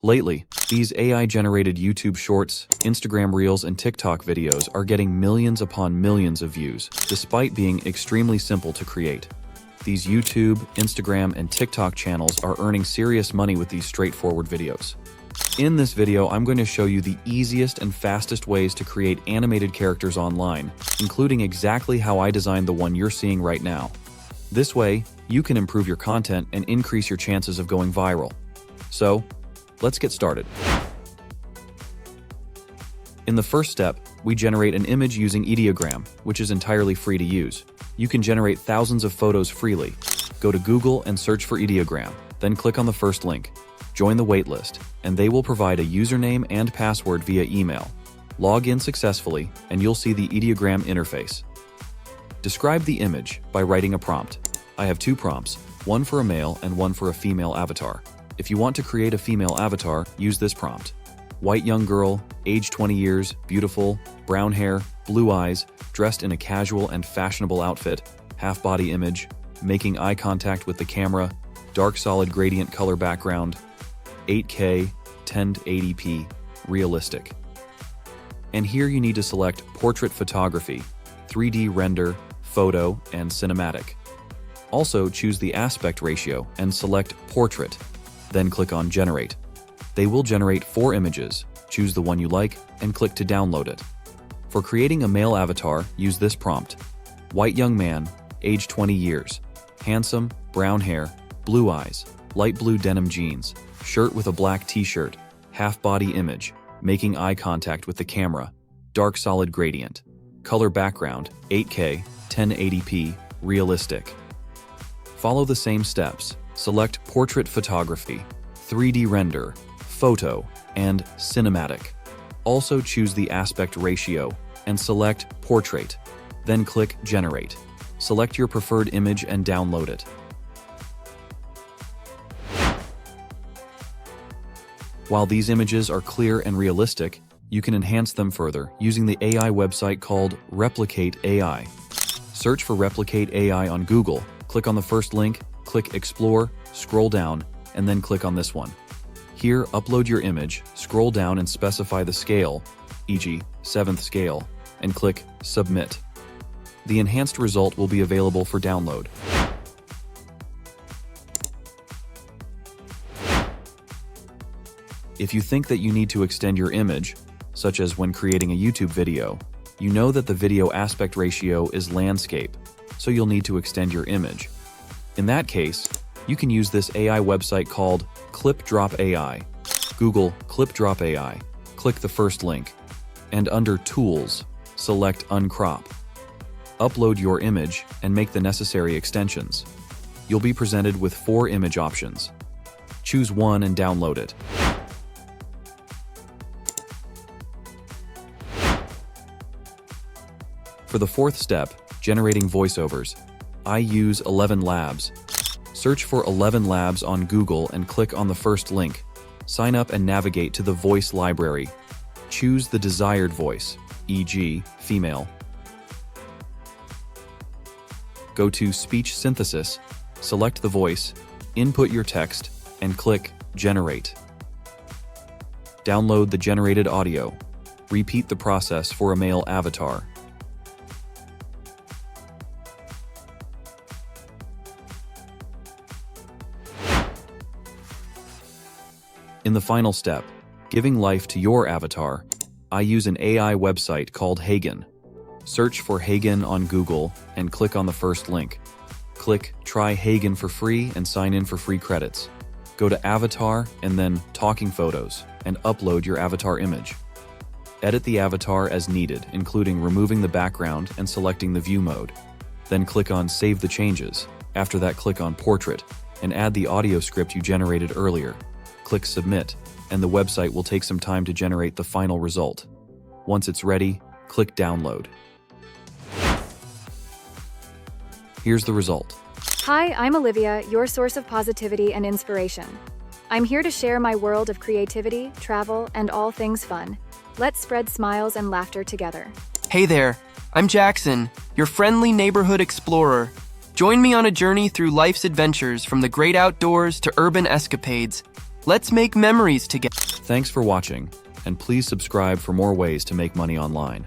Lately, these AI-generated YouTube Shorts, Instagram Reels, and TikTok videos are getting millions upon millions of views, despite being extremely simple to create. These YouTube, Instagram, and TikTok channels are earning serious money with these straightforward videos. In this video, I'm going to show you the easiest and fastest ways to create animated characters online, including exactly how I designed the one you're seeing right now. This way, you can improve your content and increase your chances of going viral. So, let's get started. In the first step, we generate an image using Ideogram, which is entirely free to use. You can generate thousands of photos freely. Go to Google and search for Ideogram, then click on the first link. Join the waitlist, and they will provide a username and password via email. Log in successfully, and you'll see the Ideogram interface. Describe the image by writing a prompt. I have two prompts, one for a male and one for a female avatar. If you want to create a female avatar, use this prompt. White young girl, age 20 years, beautiful, brown hair, blue eyes, dressed in a casual and fashionable outfit, half-body image, making eye contact with the camera, dark solid gradient color background, 8K, 1080p, realistic. And here you need to select Portrait Photography, 3D Render, Photo, and Cinematic. Also choose the aspect ratio and select Portrait, then click on Generate. They will generate 4 images. Choose the one you like and click to download it. For creating a male avatar, use this prompt. White young man, age 20 years, handsome, brown hair, blue eyes, light blue denim jeans, shirt with a black t-shirt, half-body image, making eye contact with the camera, dark solid gradient, color background, 8K, 1080p, realistic. Follow the same steps. Select Portrait Photography, 3D Render, Photo, and Cinematic. Also choose the aspect ratio and select Portrait. Then click Generate. Select your preferred image and download it. While these images are clear and realistic, you can enhance them further using the AI website called ClipDropAI. Search for ClipDropAI on Google, click on the first link, click Explore, scroll down, and then click on this one. Here, upload your image, scroll down and specify the scale, e.g. 7th scale, and click Submit. The enhanced result will be available for download. If you think that you need to extend your image, such as when creating a YouTube video, you know that the video aspect ratio is landscape, so you'll need to extend your image. In that case, you can use this AI website called ClipDropAI. Google ClipDropAI, click the first link, and under Tools, select Uncrop. Upload your image and make the necessary extensions. You'll be presented with 4 image options. Choose one and download it. For the fourth step, generating voiceovers, I use 11 Labs. Search for 11 Labs on Google and click on the first link. Sign up and navigate to the voice library. Choose the desired voice, e.g., female. Go to Speech Synthesis, select the voice, input your text, and click Generate. Download the generated audio. Repeat the process for a male avatar. In the final step, giving life to your avatar, I use an AI website called Heygen. Search for Haygen on Google and click on the first link. Click Try Haygen for free and sign in for free credits. Go to Avatar and then Talking Photos and upload your avatar image. Edit the avatar as needed, including removing the background and selecting the view mode. Then click on Save the Changes. After that, click on Portrait and add the audio script you generated earlier. Click Submit, and the website will take some time to generate the final result. Once it's ready, click Download. Here's the result. Hi, I'm Olivia, your source of positivity and inspiration. I'm here to share my world of creativity, travel, and all things fun. Let's spread smiles and laughter together. Hey there, I'm Jackson, your friendly neighborhood explorer. Join me on a journey through life's adventures from the great outdoors to urban escapades. Let's make memories together. Thanks for watching, and please subscribe for more ways to make money online.